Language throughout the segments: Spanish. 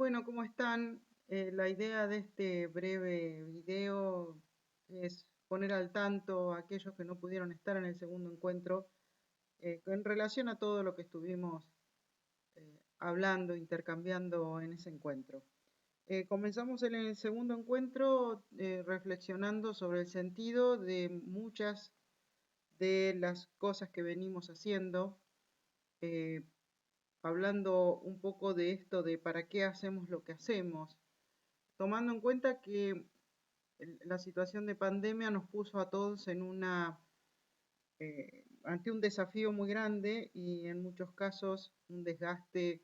Bueno, ¿cómo están? La idea de este breve video es poner al tanto a aquellos que no pudieron estar en el segundo encuentro en relación a todo lo que estuvimos hablando, intercambiando en ese encuentro. Comenzamos en el segundo encuentro reflexionando sobre el sentido de muchas de las cosas que venimos haciendo, eh, hablando un poco de esto de para qué hacemos lo que hacemos, tomando en cuenta que la situación de pandemia nos puso a todos ante un desafío muy grande y en muchos casos un desgaste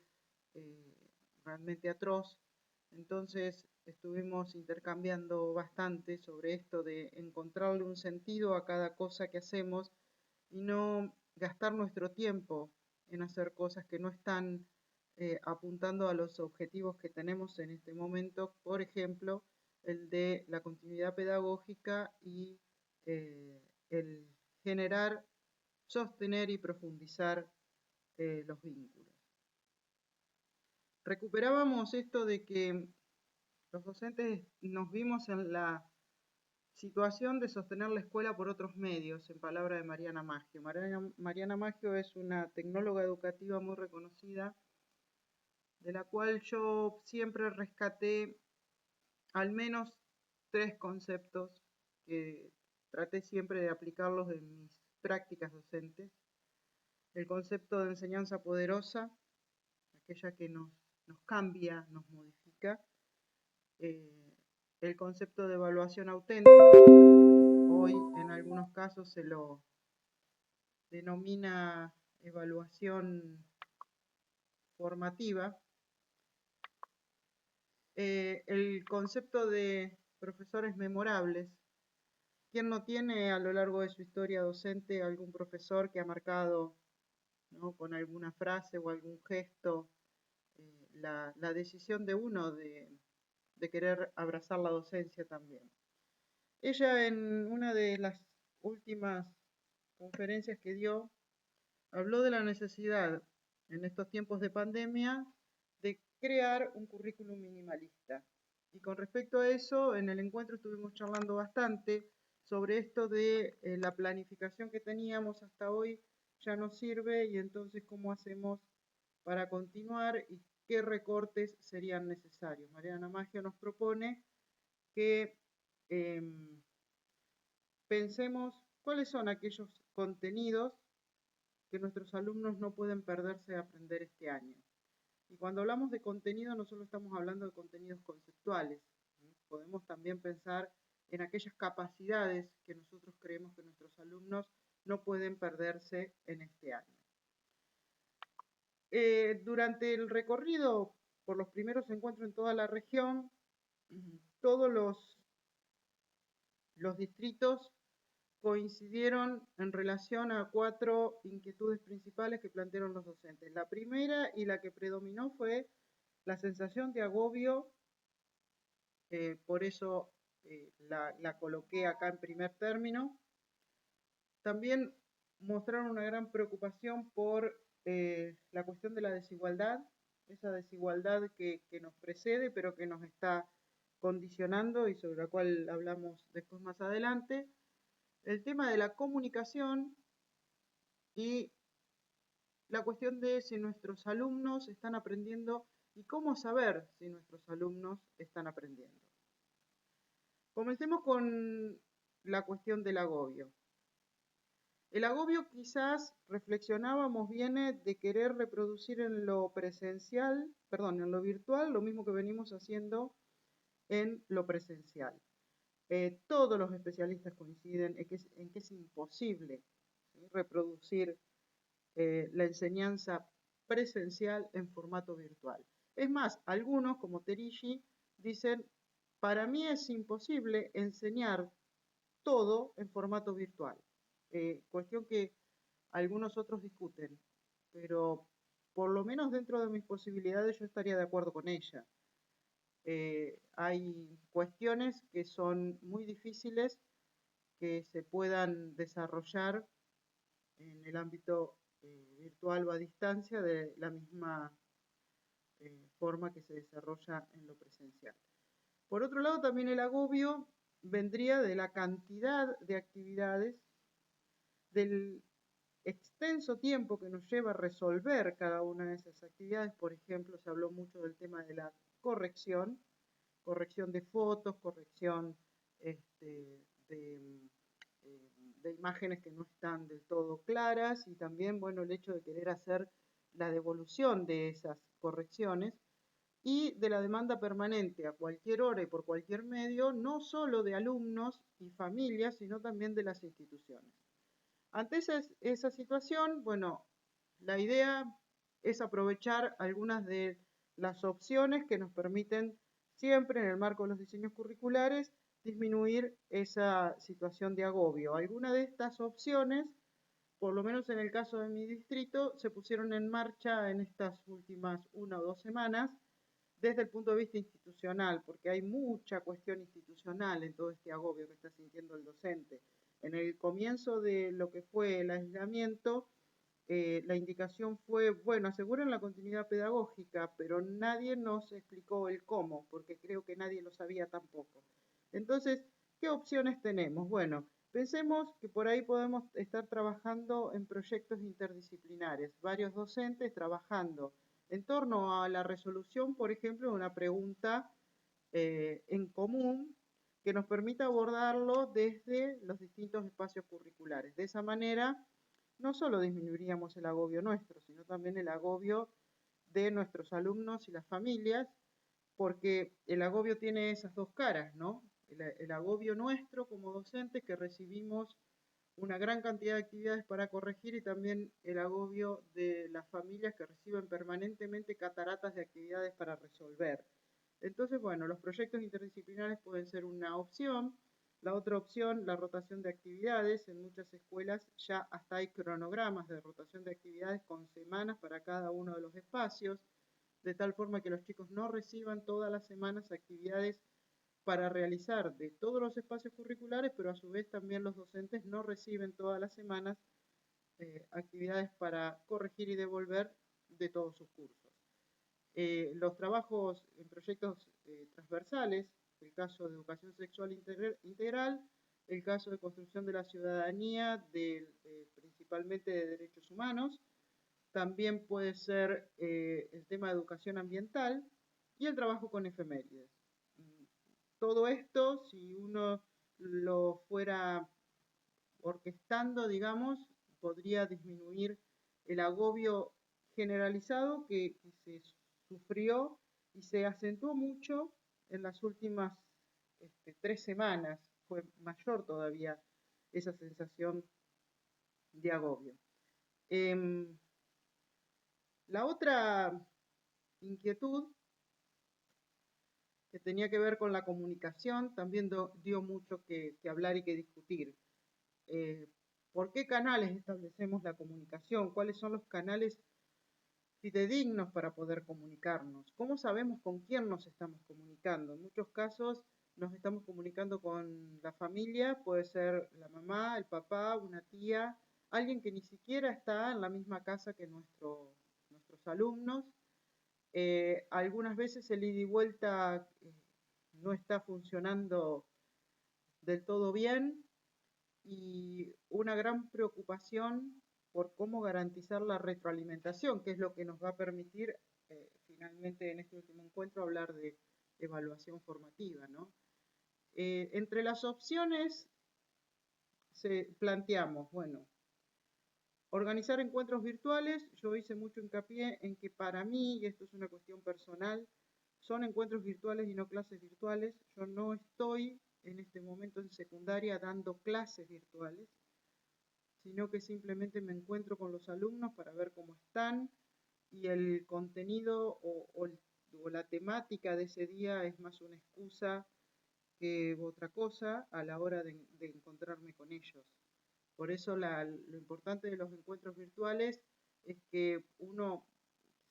eh, realmente atroz. Entonces estuvimos intercambiando bastante sobre esto de encontrarle un sentido a cada cosa que hacemos y no gastar nuestro tiempo en hacer cosas que no están apuntando a los objetivos que tenemos en este momento, por ejemplo, el de la continuidad pedagógica y el generar, sostener y profundizar los vínculos. Recuperábamos esto de que los docentes nos vimos en la situación de sostener la escuela por otros medios, en palabra de Mariana Maggio. Mariana Maggio es una tecnóloga educativa muy reconocida, de la cual yo siempre rescaté al menos 3 conceptos que traté siempre de aplicarlos en mis prácticas docentes. El concepto de enseñanza poderosa, aquella que nos cambia, nos modifica. El concepto de evaluación auténtica, hoy en algunos casos se lo denomina evaluación formativa. El concepto de profesores memorables. ¿Quién no tiene a lo largo de su historia docente algún profesor que ha marcado, ¿no?, con alguna frase o algún gesto la decisión de uno de querer abrazar la docencia también? Ella, en una de las últimas conferencias que dio, habló de la necesidad en estos tiempos de pandemia de crear un currículum minimalista. Y con respecto a eso, en el encuentro estuvimos charlando bastante sobre esto de la planificación que teníamos hasta hoy ya no sirve, y entonces cómo hacemos para continuar y qué recortes serían necesarios. Mariana Maggio nos propone que pensemos cuáles son aquellos contenidos que nuestros alumnos no pueden perderse de aprender este año. Y cuando hablamos de contenido no solo estamos hablando de contenidos conceptuales, ¿sí? Podemos también pensar en aquellas capacidades que nosotros creemos que nuestros alumnos no pueden perderse en este año. Durante el recorrido por los primeros encuentros en toda la región, todos los distritos coincidieron en relación a 4 inquietudes principales que plantearon los docentes. La primera y la que predominó fue la sensación de agobio, por eso la coloqué acá en primer término. También mostraron una gran preocupación por la cuestión de la desigualdad, esa desigualdad que nos precede pero que nos está condicionando y sobre la cual hablamos después más adelante. El tema de la comunicación y la cuestión de si nuestros alumnos están aprendiendo y cómo saber si nuestros alumnos están aprendiendo. Comencemos con la cuestión del agobio. El agobio, quizás reflexionábamos, viene de querer reproducir en lo en lo virtual, lo mismo que venimos haciendo en lo presencial. Todos los especialistas coinciden en que es imposible, ¿sí?, reproducir la enseñanza presencial en formato virtual. Es más, algunos, como Terigi, dicen, para mí es imposible enseñar todo en formato virtual. Cuestión que algunos otros discuten, pero por lo menos dentro de mis posibilidades yo estaría de acuerdo con ella. Hay cuestiones que son muy difíciles que se puedan desarrollar en el ámbito virtual o a distancia de la misma forma que se desarrolla en lo presencial. Por otro lado, también el agobio vendría de la cantidad de actividades, del extenso tiempo que nos lleva a resolver cada una de esas actividades. Por ejemplo, se habló mucho del tema de la corrección de fotos, corrección de imágenes que no están del todo claras, y también, bueno, el hecho de querer hacer la devolución de esas correcciones, y de la demanda permanente a cualquier hora y por cualquier medio, no solo de alumnos y familias, sino también de las instituciones. Ante esa situación, bueno, la idea es aprovechar algunas de las opciones que nos permiten siempre, en el marco de los diseños curriculares, disminuir esa situación de agobio. Algunas de estas opciones, por lo menos en el caso de mi distrito, se pusieron en marcha en estas últimas 1 o 2 semanas desde el punto de vista institucional, porque hay mucha cuestión institucional en todo este agobio que está sintiendo el docente. En el comienzo de lo que fue el aislamiento, la indicación fue, bueno, aseguren la continuidad pedagógica, pero nadie nos explicó el cómo, porque creo que nadie lo sabía tampoco. Entonces, ¿qué opciones tenemos? Bueno, pensemos que por ahí podemos estar trabajando en proyectos interdisciplinares, varios docentes trabajando en torno a la resolución, por ejemplo, de una pregunta en común que nos permita abordarlo desde los distintos espacios curriculares. De esa manera, no solo disminuiríamos el agobio nuestro, sino también el agobio de nuestros alumnos y las familias, porque el agobio tiene esas dos caras, ¿no? El agobio nuestro como docentes, que recibimos una gran cantidad de actividades para corregir, y también el agobio de las familias, que reciben permanentemente cataratas de actividades para resolver. Entonces, bueno, los proyectos interdisciplinares pueden ser una opción. La otra opción, la rotación de actividades. En muchas escuelas ya hasta hay cronogramas de rotación de actividades con semanas para cada uno de los espacios, de tal forma que los chicos no reciban todas las semanas actividades para realizar de todos los espacios curriculares, pero a su vez también los docentes no reciben todas las semanas actividades para corregir y devolver de todos sus cursos. Los trabajos en proyectos transversales, el caso de educación sexual integral, el caso de construcción de la ciudadanía, principalmente de derechos humanos, también puede ser el tema de educación ambiental y el trabajo con efemérides. Todo esto, si uno lo fuera orquestando, digamos, podría disminuir el agobio generalizado que se sufrió y se acentuó mucho en las últimas 3 semanas. Fue mayor todavía esa sensación de agobio. La otra inquietud, que tenía que ver con la comunicación, también dio mucho que hablar y que discutir. ¿Por qué canales establecemos la comunicación? ¿Cuáles son los canales fidedignos para poder comunicarnos? ¿Cómo sabemos con quién nos estamos comunicando? En muchos casos nos estamos comunicando con la familia, puede ser la mamá, el papá, una tía, alguien que ni siquiera está en la misma casa que nuestros alumnos. Algunas veces el ida y vuelta no está funcionando del todo bien, y una gran preocupación por cómo garantizar la retroalimentación, que es lo que nos va a permitir finalmente en este último encuentro hablar de evaluación formativa, ¿no? Entre las opciones planteamos, bueno, organizar encuentros virtuales. Yo hice mucho hincapié en que para mí, y esto es una cuestión personal, son encuentros virtuales y no clases virtuales. Yo no estoy en este momento en secundaria dando clases virtuales, sino que simplemente me encuentro con los alumnos para ver cómo están, y el contenido o la temática de ese día es más una excusa que otra cosa a la hora de encontrarme con ellos. Por eso lo importante de los encuentros virtuales es que uno,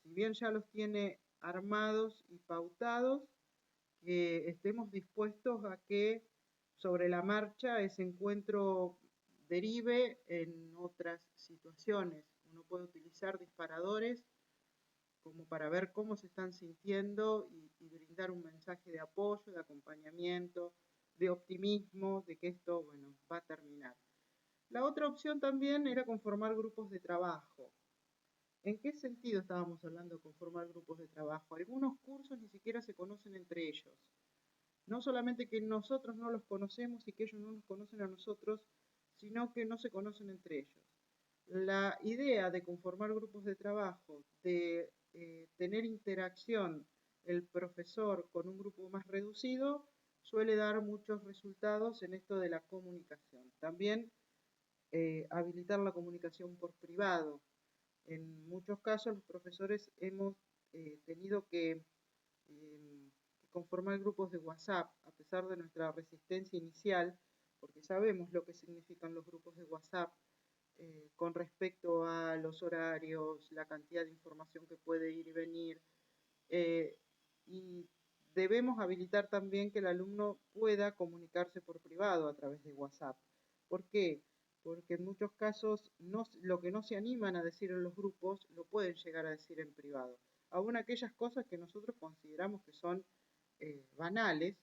si bien ya los tiene armados y pautados, que estemos dispuestos a que sobre la marcha ese encuentro derive en otras situaciones. Uno puede utilizar disparadores como para ver cómo se están sintiendo y brindar un mensaje de apoyo, de acompañamiento, de optimismo, de que esto, bueno, va a terminar. La otra opción también era conformar grupos de trabajo. ¿En qué sentido estábamos hablando de conformar grupos de trabajo? Algunos cursos ni siquiera se conocen entre ellos. No solamente que nosotros no los conocemos y que ellos no nos conocen a nosotros, sino que no se conocen entre ellos. La idea de conformar grupos de trabajo, de tener interacción el profesor con un grupo más reducido, suele dar muchos resultados en esto de la comunicación. También habilitar la comunicación por privado. En muchos casos los profesores hemos tenido que conformar grupos de WhatsApp, a pesar de nuestra resistencia inicial, porque sabemos lo que significan los grupos de WhatsApp con respecto a los horarios, la cantidad de información que puede ir y venir, y debemos habilitar también que el alumno pueda comunicarse por privado a través de WhatsApp. ¿Por qué? Porque en muchos casos lo que no se animan a decir en los grupos lo pueden llegar a decir en privado. Aún aquellas cosas que nosotros consideramos que son banales,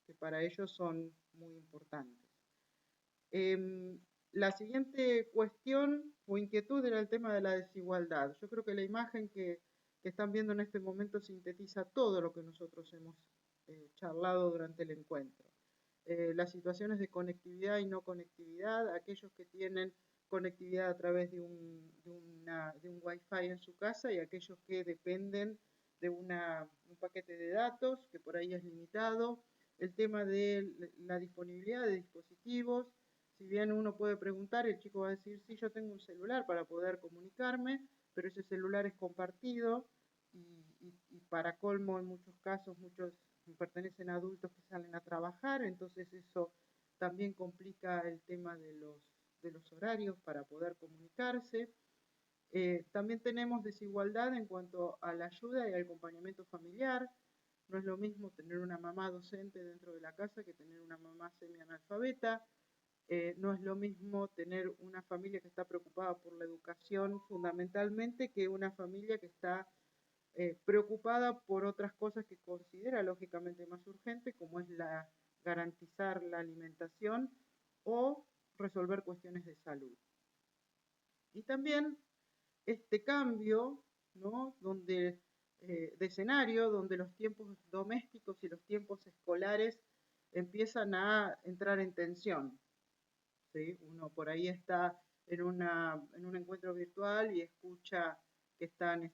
que para ellos son muy importantes. La siguiente cuestión o inquietud era el tema de la desigualdad. Yo creo que la imagen que están viendo en este momento sintetiza todo lo que nosotros hemos charlado durante el encuentro. Las situaciones de conectividad y no conectividad, aquellos que tienen conectividad a través de un Wi-Fi en su casa y aquellos que dependen de un paquete de datos que por ahí es limitado, el tema de la disponibilidad de dispositivos. Si bien uno puede preguntar, el chico va a decir, sí, yo tengo un celular para poder comunicarme, pero ese celular es compartido y para colmo en muchos casos muchos pertenecen a adultos que salen a trabajar, entonces eso también complica el tema de los horarios para poder comunicarse. También tenemos desigualdad en cuanto a la ayuda y al acompañamiento familiar. No es lo mismo tener una mamá docente dentro de la casa que tener una mamá semianalfabeta. No es lo mismo tener una familia que está preocupada por la educación fundamentalmente que una familia que está preocupada por otras cosas que considera lógicamente más urgentes, como es garantizar la alimentación o resolver cuestiones de salud. Y también este cambio, ¿no? de escenario, donde los tiempos domésticos y los tiempos escolares empiezan a entrar en tensión. ¿Sí? Uno por ahí está en un encuentro virtual y escucha que están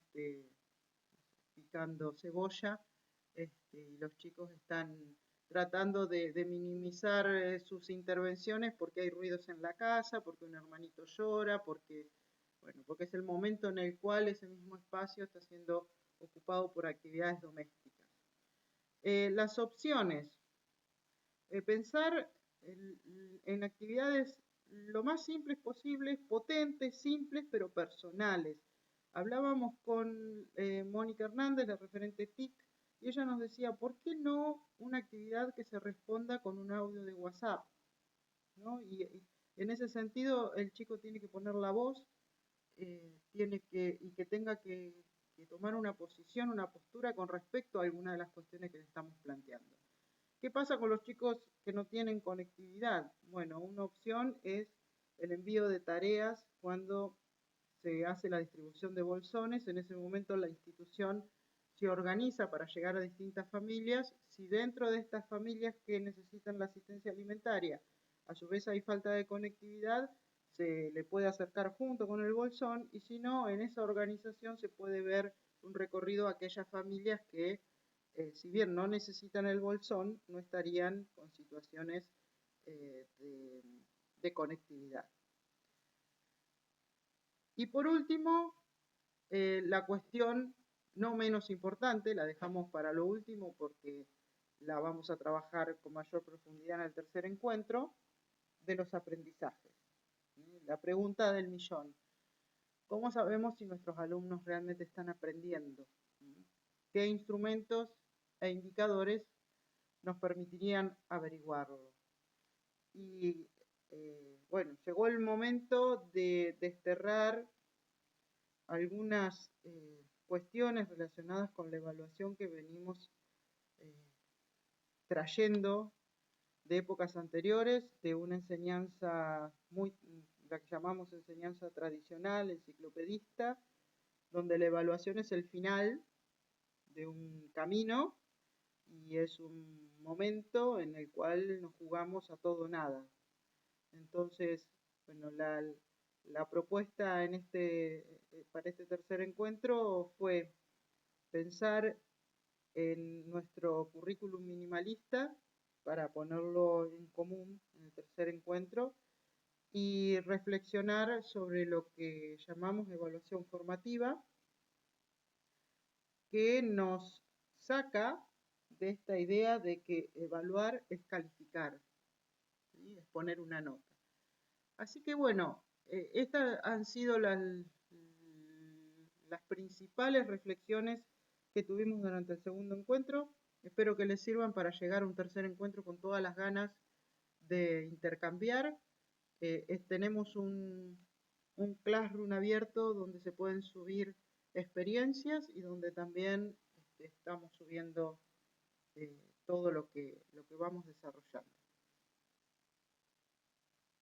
picando cebolla y los chicos están tratando de minimizar sus intervenciones porque hay ruidos en la casa, porque un hermanito llora, porque es el momento en el cual ese mismo espacio está siendo ocupado por actividades domésticas. Las opciones. Pensar en actividades lo más simples posibles, potentes, simples, pero personales. Hablábamos con Mónica Hernández, la referente TIC, y ella nos decía, ¿por qué no una actividad que se responda con un audio de WhatsApp? ¿No? Y en ese sentido, el chico tiene que poner la voz, y que tenga que tomar una posición, una postura con respecto a alguna de las cuestiones que le estamos planteando. ¿Qué pasa con los chicos que no tienen conectividad? Bueno, una opción es el envío de tareas cuando se hace la distribución de bolsones. En ese momento la institución se organiza para llegar a distintas familias. Si dentro de estas familias que necesitan la asistencia alimentaria, a su vez hay falta de conectividad, se le puede acercar junto con el bolsón, y si no, en esa organización se puede ver un recorrido a aquellas familias que si bien no necesitan el bolsón, no estarían con situaciones de conectividad. Y por último, la cuestión no menos importante, la dejamos para lo último porque la vamos a trabajar con mayor profundidad en el tercer encuentro, de los aprendizajes. La pregunta del millón. ¿Cómo sabemos si nuestros alumnos realmente están aprendiendo? ¿Qué instrumentos e indicadores nos permitirían averiguarlo? Y bueno, llegó el momento de desterrar algunas cuestiones relacionadas con la evaluación que venimos trayendo de épocas anteriores, de una enseñanza la que llamamos enseñanza tradicional, enciclopedista, donde la evaluación es el final de un camino y es un momento en el cual nos jugamos a todo o nada. Entonces, bueno, la propuesta para este tercer encuentro fue pensar en nuestro currículum minimalista para ponerlo en común en el tercer encuentro y reflexionar sobre lo que llamamos evaluación formativa, que nos saca de esta idea de que evaluar es calificar, ¿sí? Es poner una nota. Así que bueno, estas han sido las principales reflexiones que tuvimos durante el segundo encuentro. Espero que les sirvan para llegar a un tercer encuentro con todas las ganas de intercambiar. Tenemos un Classroom abierto donde se pueden subir experiencias y donde también estamos subiendo todo lo que vamos desarrollando.